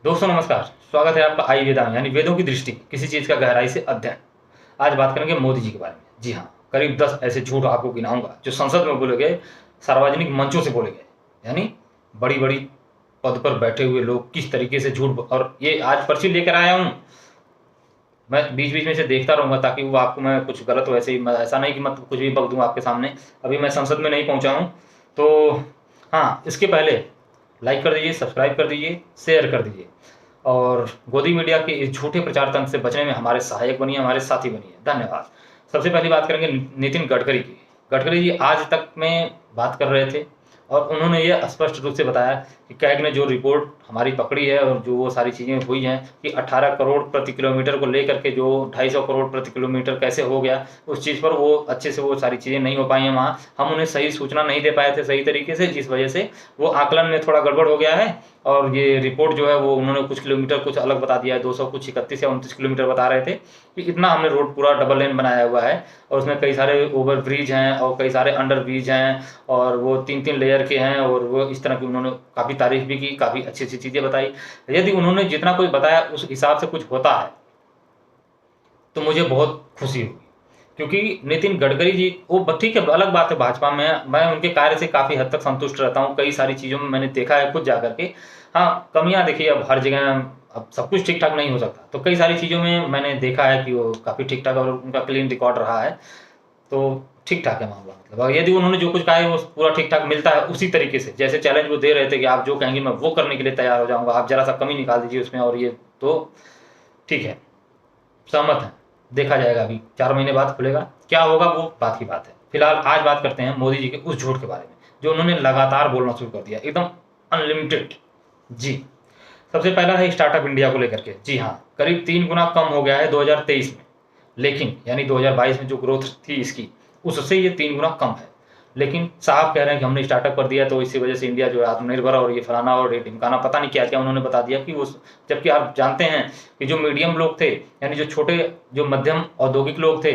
दोस्तों नमस्कार, स्वागत है आपका आई वेदा में, यानी वेदों की दृष्टि, किसी चीज़ का गहराई से अध्ययन। आज बात करेंगे मोदी जी के बारे में। जी हाँ, करीब 10 ऐसे झूठ आपको गिनाऊंगा जो संसद में बोले गए, सार्वजनिक मंचों से बोले गए, यानी बड़ी बड़ी पद पर बैठे हुए लोग किस तरीके से झूठ। और ये आज पर्ची लेकर आया हूँ, मैं बीच बीच में से देखता रहूंगा ताकि वो आपको मैं कुछ गलत हो, ऐसे ही ऐसा नहीं कि मैं कुछ भी बक दूँ आपके सामने। अभी मैं संसद में नहीं पहुँचा हूँ, तो हाँ, इसके पहले लाइक कर दीजिए, सब्सक्राइब कर दीजिए, शेयर कर दीजिए और गोदी मीडिया के इस झूठे प्रचार तंत्र से बचने में हमारे सहायक बनिए, हमारे साथी बनिए। धन्यवाद। सबसे पहली बात करेंगे नितिन गडकरी की। गडकरी जी आज तक में बात कर रहे थे और उन्होंने ये स्पष्ट रूप से बताया कि कैग ने जो रिपोर्ट हमारी पकड़ी है और जो वो सारी चीज़ें हुई हैं कि 18 करोड़ प्रति किलोमीटर को लेकर के जो 250 करोड़ प्रति किलोमीटर कैसे हो गया, उस चीज़ पर वो अच्छे से वो सारी चीज़ें नहीं हो पाई हैं वहाँ। हम उन्हें सही सूचना नहीं दे पाए थे सही तरीके से, जिस वजह से वो आकलन में थोड़ा गड़बड़ हो गया है। और ये रिपोर्ट जो है वो उन्होंने कुछ किलोमीटर कुछ अलग बता दिया है, 200 कुछ 31 या 29 किलोमीटर बता रहे थे कि इतना हमने रोड पूरा डबल लेन बनाया हुआ है और उसमें कई सारे ओवर ब्रिज हैं और कई सारे अंडर ब्रिज हैं और वो 3-3 लेयर के हैं और वो इस तरह की उन्होंने काफ़ी तारीफ भी की, काफ़ी अच्छी अच्छी चीज़ें बताई। यदि उन्होंने जितना कुछ बताया उस हिसाब से कुछ होता है तो मुझे बहुत खुशी हुई, क्योंकि नितिन गडकरी जी वो ठीक है, अलग बात है भाजपा में, मैं उनके कार्य से काफ़ी हद तक संतुष्ट रहता हूँ। कई सारी चीज़ों में मैंने देखा है खुद जा करके। हाँ, कमियाँ देखिए, अब हर जगह अब सब कुछ ठीक ठाक नहीं हो सकता, तो कई सारी चीज़ों में मैंने देखा है कि वो काफ़ी ठीक ठाक और उनका क्लीन रिकॉर्ड रहा है, तो ठीक ठाक है मामला। मतलब और यदि उन्होंने जो कुछ कहा है वो पूरा ठीक ठाक मिलता है उसी तरीके से, जैसे चैलेंज वो दे रहे थे कि आप जो कहेंगे मैं वो करने के लिए तैयार हो जाऊँगा, आप ज़रा सा कमी निकाल दीजिए उसमें, और ये तो ठीक है, सहमत हैं। देखा जाएगा, अभी 4 महीने बाद खुलेगा, क्या होगा वो बात की बात है। फिलहाल आज बात करते हैं मोदी जी के उस झूठ के बारे में जो उन्होंने लगातार बोलना शुरू कर दिया, एकदम अनलिमिटेड। जी, सबसे पहला है स्टार्टअप इंडिया को लेकर के। जी हाँ, करीब 3 गुना कम हो गया है 2023 में, लेकिन यानी 2022 में जो ग्रोथ थी इसकी, उससे ये 3 गुना कम है। लेकिन साहब कह रहे हैं कि हमने स्टार्टअप कर दिया तो इसी वजह से इंडिया जो है आत्मनिर्भर और ये फलाना और ये ढिमकाना, पता नहीं क्या क्या उन्होंने बता दिया कि वो, जबकि आप जानते हैं कि जो मीडियम लोग थे, यानी जो छोटे जो मध्यम औद्योगिक लोग थे,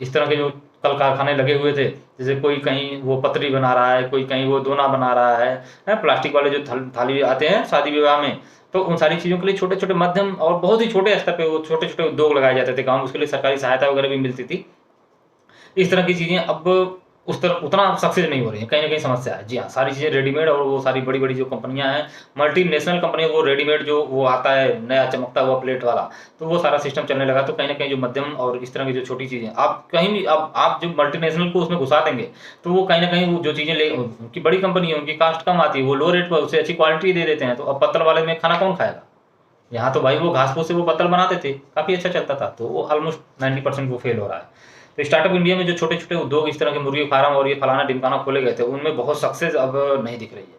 इस तरह के जो कल कारखाने लगे हुए थे, जैसे कोई कहीं वो पतरी बना रहा है, कोई कहीं वो दोना बना रहा है प्लास्टिक वाले जो थाली आते हैं शादी विवाह में, तो उन सारी चीज़ों के लिए छोटे छोटे मध्यम और बहुत ही छोटे स्तर पे वो छोटे छोटे उद्योग लगाए जाते थे गाँव, उसके लिए सरकारी सहायता वगैरह भी मिलती थी। इस तरह की चीज़ें अब उस तरह उतना सक्सेस नहीं हो रही हैं, कहीं न कहीं समस्या है। जी हाँ, सारी चीज़ें रेडीमेड और वो सारी बड़ी-बड़ी जो कंपनियाँ हैं, मल्टीनेशनल कंपनी, वो रेडीमेड जो वो आता है नया चमकता हुआ प्लेट वाला, तो वो सारा सिस्टम चलने लगा। तो कहीं न कहीं जो मध्यम और इस तरह की जो छोटी चीज़ें, आप कहीं भी अब आप जो मल्टीनेशनल को उसमें घुसा देंगे, तो वो कहीं न कहीं वो जो चीज़ें ले उनकी बड़ी कंपनी है, उनकी कास्ट कम आती है, वो लो रेट पर उससे अच्छी क्वालिटी दे देते हैं, तो अब पत्तल वाले में खाना कौन खाएगा? यहाँ तो भाई वो घास-फूस से वो पत्तल बनाते थे, काफ़ी अच्छा चलता था, तो वो ऑलमोस्ट 90% वो फेल हो रहा है। तो स्टार्टअप इंडिया में जो छोटे-छोटे उद्योग इस तरह के मुर्गी फार्म और ये फलाना-ढिमकाना खोले गए थे, उनमें बहुत सक्सेस अब नहीं दिख रही है।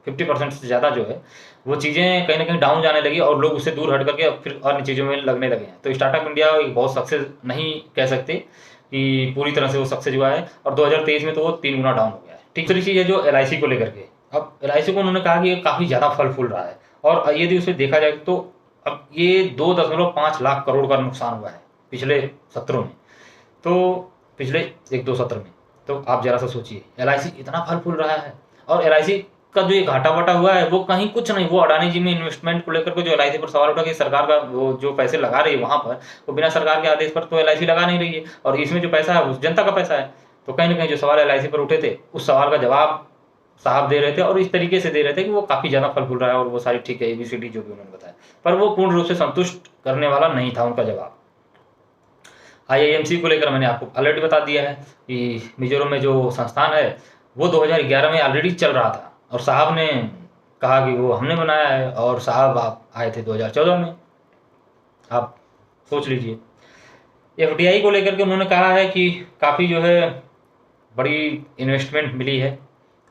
50% से ज़्यादा जो है, वो चीज़ें कहीं न कहीं डाउन जाने लगी और लोग उससे दूर हट करके अब फिर अन्य चीज़ों में लगने लगे हैं। तो स्टार्टअप इंडिया एक बहुत सक्सेस नहीं कह सकते कि पूरी तरह से वो सक्सेस हुआ है, और 2023 में तो वो 3 गुना डाउन हो गया है। तीसरी चीज़ है जो एलआईसी को लेकर के। अब एलआईसी को उन्होंने कहा कि ये काफ़ी ज़्यादा फल-फूल रहा है, और यदि उसे देखा जाए तो अब ये 2.5 लाख करोड़ का नुकसान हुआ है पिछले सत्रों में। तो पिछले 1-2 सत्र में, तो आप ज़रा-सा सोचिए, एलआईसी इतना फल-फूल रहा है, और एलआईसी का जो ये घाटा-वाटा हुआ है वो कहीं कुछ नहीं, वो अडानी जी में इन्वेस्टमेंट को लेकर के जो एलआईसी पर सवाल उठा कि सरकार का वो जो पैसे लगा रही है वहाँ पर, वो बिना सरकार के आदेश पर तो एलआईसी लगा नहीं रही है, और इसमें जो पैसा है वो जनता का पैसा है। तो कहीं न कहीं जो सवाल एलआईसी पर उठे थे, उस सवाल का जवाब साहब दे रहे थे, और इस तरीके से दे रहे थे कि वो काफ़ी ज़्यादा फल-फूल रहा है और वो सारी ठीक है, एबीसीडी जो भी उन्होंने बताया। पर वो पूर्ण रूप से संतुष्ट करने वाला नहीं था उनका जवाब। आईआईएमसी को लेकर मैंने आपको ऑलरेडी बता दिया है कि मिज़ोरम में जो संस्थान है, वो 2011 में ऑलरेडी चल रहा था, और साहब ने कहा कि वो हमने बनाया है, और साहब आप आए थे 2014 में। आप सोच लीजिए। एफडीआई को लेकर के उन्होंने कहा है कि काफ़ी जो है बड़ी इन्वेस्टमेंट मिली है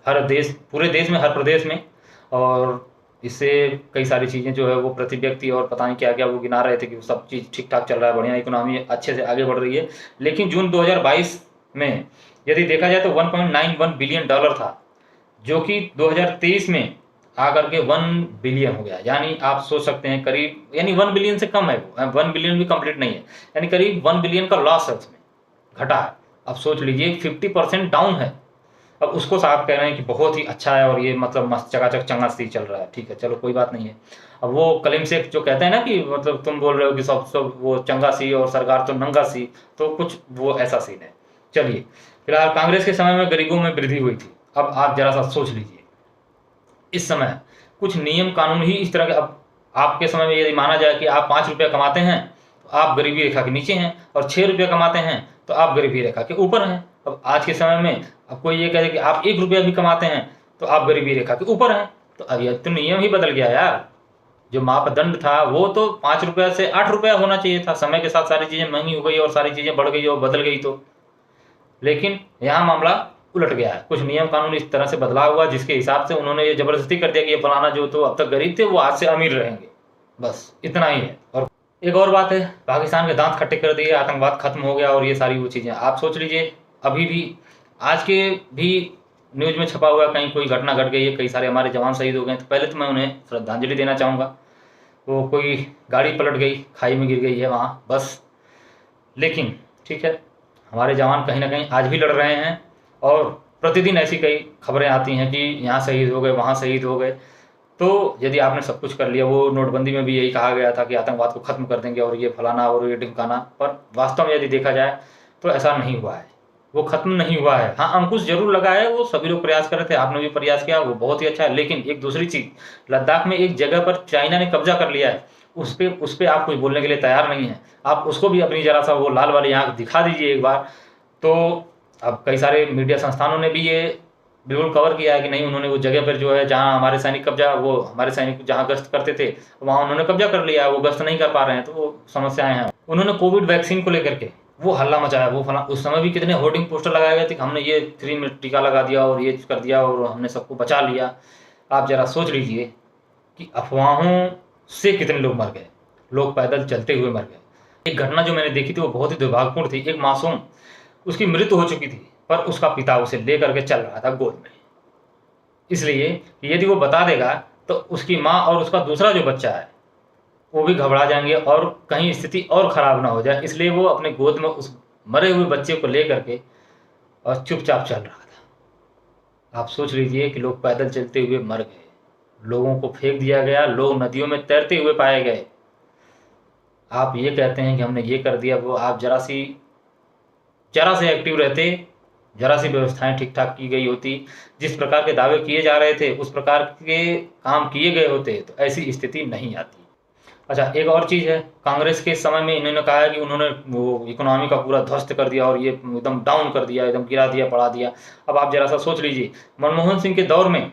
हर देश, पूरे देश में, हर प्रदेश में, और इससे कई सारी चीज़ें जो है वो प्रति व्यक्ति और पता नहीं क्या-क्या वो गिना रहे थे कि सब चीज़ ठीक-ठाक चल रहा है, बढ़िया इकोनॉमी अच्छे से आगे बढ़ रही है। लेकिन जून 2022 में यदि देखा जाए तो $1.91 बिलियन था, जो कि 2023 में आकर के 1 बिलियन हो गया। यानी आप सोच सकते हैं करीब, यानी 1 बिलियन से कम है वो, 1 बिलियन भी कंप्लीट नहीं है, यानी करीब 1 बिलियन का लॉस है उसमें, घटा है। अब सोच लीजिए 50% डाउन है। अब उसको साहब कह रहे हैं कि बहुत ही अच्छा है और ये मतलब मस्त चकाचक चंगा सी चल रहा है। ठीक है, चलो कोई बात नहीं है। अब वो कलीम शेख जो कहते हैं ना कि मतलब तुम बोल रहे हो कि सब सब वो चंगा सी और सरकार तो नंगा सी, तो कुछ वो ऐसा सीन है। चलिए, फिलहाल कांग्रेस के समय में गरीबों में वृद्धि हुई थी। अब आप जरा सा सोच लीजिए, इस समय कुछ नियम कानून ही इस तरह के। अब आपके समय में यदि माना जाए कि आप 5 रुपया कमाते हैं तो आप गरीबी रेखा के नीचे हैं, और 6 रुपया कमाते हैं तो आप गरीबी रेखा के ऊपर हैं। अब आज के समय में अब कोई ये कह दे कि आप 1 रुपया भी कमाते हैं तो आप गरीबी रेखा के ऊपर हैं, तो अब यह तो नियम ही बदल गया यार। जो मापदंड था वो तो 5 रुपया से 8 रुपया होना चाहिए था। समय के साथ सारी चीज़ें महंगी हो गई और सारी चीज़ें बढ़ गई और बदल गई तो, लेकिन यहाँ मामला उलट गया है। कुछ नियम कानून इस तरह से बदला हुआ जिसके हिसाब से उन्होंने ये जबरदस्ती कर दिया कि ये फलाना जो तो अब तक गरीब थे वो आज से अमीर रहेंगे, बस इतना ही है। और एक और बात है, पाकिस्तान के दांत खट्टे कर दिए, आतंकवाद खत्म हो गया और ये सारी वो चीज़ें। आप सोच लीजिए, अभी भी आज के भी न्यूज़ में छपा हुआ कहीं कोई घटना घट गई है, कई सारे हमारे जवान शहीद हो गए, तो पहले तो मैं उन्हें श्रद्धांजलि देना चाहूँगा। वो कोई गाड़ी पलट गई, खाई में गिर गई है वहाँ बस, लेकिन ठीक है, हमारे जवान कहीं ना कहीं आज भी लड़ रहे हैं और प्रतिदिन ऐसी कई खबरें आती हैं कि यहाँ शहीद हो गए, वहाँ शहीद हो गए। तो यदि आपने सब कुछ कर लिया, वो नोटबंदी में भी यही कहा गया था कि आतंकवाद को खत्म कर देंगे और ये फलाना और ये ढिमकाना, पर वास्तव में यदि देखा जाए तो ऐसा नहीं हुआ है, वो खत्म नहीं हुआ है। हाँ, अंकुश जरूर लगा है, वो सभी लोग प्रयास कर रहे थे, आपने भी प्रयास किया, वो बहुत ही अच्छा है। लेकिन एक दूसरी चीज, लद्दाख में एक जगह पर चाइना ने कब्जा कर लिया है, उस पे आप कुछ बोलने के लिए तैयार नहीं है। आप उसको भी अपनी जरा सा वो लाल वाली आंख दिखा दीजिए एक बार। तो अब कई सारे मीडिया संस्थानों ने भी ये बिल्कुल कवर किया है कि नहीं, उन्होंने वो जगह पर जो है जहां हमारे सैनिक कब्जा, वो हमारे सैनिक जहां गश्त करते थे वहां उन्होंने कब्जा कर लिया, वो गश्त नहीं कर पा रहे हैं, तो वो समस्याएं हैं। उन्होंने कोविड वैक्सीन को लेकर के वो हल्ला मचाया, वो फला, उस समय भी कितने होर्डिंग पोस्टर लगाए गए थे कि हमने ये फ्री में टीका लगा दिया और ये कर दिया और हमने सबको बचा लिया। आप जरा सोच लीजिए कि अफवाहों से कितने लोग मर गए, लोग पैदल चलते हुए मर गए। एक घटना जो मैंने देखी थी वो बहुत ही दुर्भाग्यपूर्ण थी। एक मासूम, उसकी मृत्यु हो चुकी थी, पर उसका पिता उसे लेकर के चल रहा था गोद में, इसलिए कि यदि वो बता देगा तो उसकी माँ और उसका दूसरा जो बच्चा है वो भी घबरा जाएंगे और कहीं स्थिति और खराब ना हो जाए, इसलिए वो अपने गोद में उस मरे हुए बच्चे को लेकर के और चुपचाप चल रहा था। आप सोच लीजिए कि लोग पैदल चलते हुए मर गए, लोगों को फेंक दिया गया, लोग नदियों में तैरते हुए पाए गए। आप ये कहते हैं कि हमने ये कर दिया, वो आप जरा से एक्टिव रहते, जरा सी व्यवस्थाएं ठीक ठाक की गई होती, जिस प्रकार के दावे किए जा रहे थे उस प्रकार के काम किए गए होते, तो ऐसी स्थिति नहीं आती। अच्छा, एक और चीज़ है, कांग्रेस के समय में इन्होंने कहा है कि उन्होंने वो इकोनॉमी का पूरा ध्वस्त कर दिया और ये एकदम डाउन कर दिया, एकदम गिरा दिया, बढ़ा दिया। अब आप जरा सा सोच लीजिए, मनमोहन सिंह के दौर में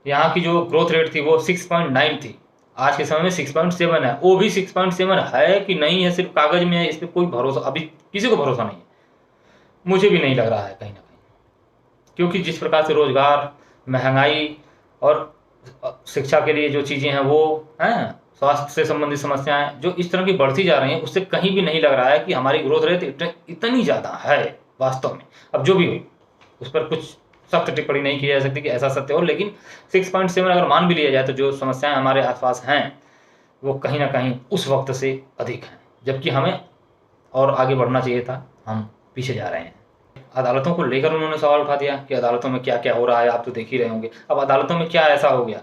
यहाँ की जो ग्रोथ रेट थी वो 6.9 थी, आज के समय में 6.7 है। वो भी 6.7 है कि नहीं है सिर्फ कागज में है, इस पर कोई भरोसा अभी किसी को भरोसा नहीं है, मुझे भी नहीं लग रहा है कहीं ना कहीं, क्योंकि जिस प्रकार से रोजगार, महंगाई और शिक्षा के लिए जो चीज़ें हैं वो हैं, स्वास्थ्य से संबंधित समस्याएं जो इस तरह की बढ़ती जा रही हैं, उससे कहीं भी नहीं लग रहा है कि हमारी ग्रोथ रेट इतनी ज़्यादा है वास्तव में। अब जो भी हो, उस पर कुछ सख्त टिप्पणी नहीं की जा सकती कि ऐसा सत्य हो, लेकिन 6.7 अगर मान भी लिया जाए तो जो समस्याएं हमारे आसपास हैं वो कहीं ना कहीं उस वक्त से अधिक हैं, जबकि हमें और आगे बढ़ना चाहिए था, हम पीछे जा रहे हैं। अदालतों को लेकर उन्होंने सवाल उठा दिया कि अदालतों में क्या क्या हो रहा है, आप तो देख ही रहे होंगे। अब अदालतों में क्या ऐसा हो गया,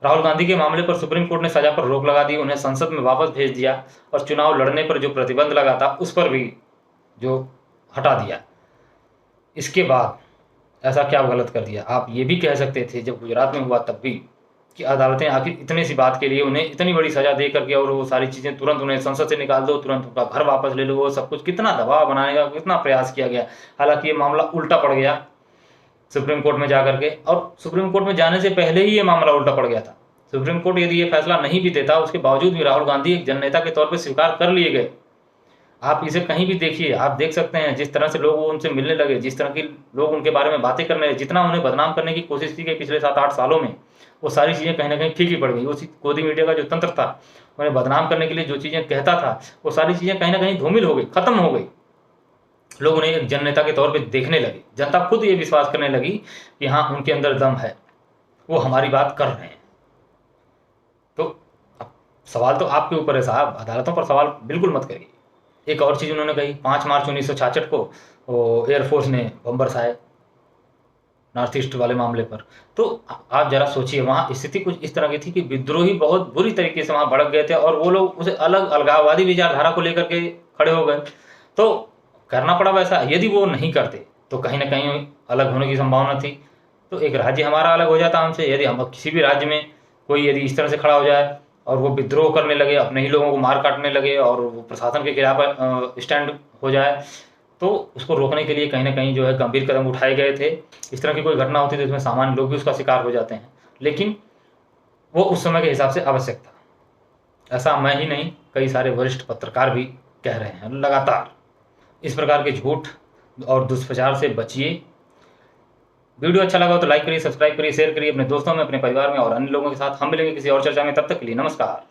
राहुल गांधी के मामले पर सुप्रीम कोर्ट ने सजा पर रोक लगा दी, उन्हें संसद में वापस भेज दिया और चुनाव लड़ने पर जो प्रतिबंध लगा था उस पर भी जो हटा दिया। इसके बाद ऐसा क्या गलत कर दिया? आप ये भी कह सकते थे जब गुजरात में हुआ तब भी कि अदालतें आखिर इतनी सी बात के लिए उन्हें इतनी बड़ी सजा दे करके और वो सारी चीज़ें तुरंत उन्हें संसद से निकाल दो, तुरंत उनका घर वापस ले लो, वो सब कुछ कितना दबाव बनाने का कितना प्रयास किया गया। हालांकि ये मामला उल्टा पड़ गया सुप्रीम कोर्ट में जाकर के, और सुप्रीम कोर्ट में जाने से पहले ही ये मामला उल्टा पड़ गया था। सुप्रीम कोर्ट यदि ये फैसला नहीं भी देता, उसके बावजूद भी राहुल गांधी एक जननेता के तौर पर स्वीकार कर लिए गए। आप इसे कहीं भी देखिए, आप देख सकते हैं जिस तरह से लोग उनसे मिलने लगे, जिस तरह के लोग उनके बारे में बातें करने लगे, जितना उन्हें बदनाम करने की कोशिश की गई पिछले 7-8 सालों में, वो सारी चीज़ें कहीं ना कहीं ठीक ही पड़ गई। उसी गोदी मीडिया का जो तंत्र था, उन्हें बदनाम करने के लिए जो चीज़ें कहता था, वो सारी चीज़ें कहीं ना कहीं धूमिल हो गई, खत्म हो गई। लोग उन्हें एक जननेता के तौर पर देखने लगे, जनता खुद ये विश्वास करने लगी कि हाँ, उनके अंदर दम है, वो हमारी बात कर रहे हैं। तो अब सवाल तो आपके ऊपर है साहब, अदालतों पर सवाल बिल्कुल मत करिए। एक और चीज़ उन्होंने कही, 5 मार्च 1966 को एयरफोर्स ने बम बरसाए, नॉर्थ ईस्ट वाले मामले पर। तो आप जरा सोचिए, वहाँ स्थिति कुछ इस तरह की थी कि विद्रोही बहुत बुरी तरीके से वहाँ भड़क गए थे और वो लोग उसे अलग अलगाववादी विचारधारा को लेकर के खड़े हो गए। तो करना पड़ा वैसा। यदि वो नहीं करते तो कहीं ना कहीं अलग होने की संभावना थी। तो एक राज्य हमारा अलग हो जाता हमसे। यदि हम किसी भी राज्य में कोई यदि इस तरह से खड़ा हो जाए और वो विद्रोह करने लगे, अपने ही लोगों को मार काटने लगे और वो प्रशासन के खिलाफ स्टैंड हो जाए, तो उसको रोकने के लिए कहीं ना कहीं जो है गंभीर कदम उठाए गए थे। इस तरह की कोई घटना होती है तो इसमें सामान्य लोग भी उसका शिकार हो जाते हैं, लेकिन वो उस समय के हिसाब से आवश्यक था। ऐसा मैं ही नहीं, कई सारे वरिष्ठ पत्रकार भी कह रहे हैं लगातार। इस प्रकार के झूठ और दुष्प्रचार से बचिए। वीडियो अच्छा लगा हो तो लाइक करिए, सब्सक्राइब करिए, शेयर करिए अपने दोस्तों में, अपने परिवार में और अन्य लोगों के साथ। हम मिलेंगे किसी और चर्चा में, तब तक के लिए नमस्कार।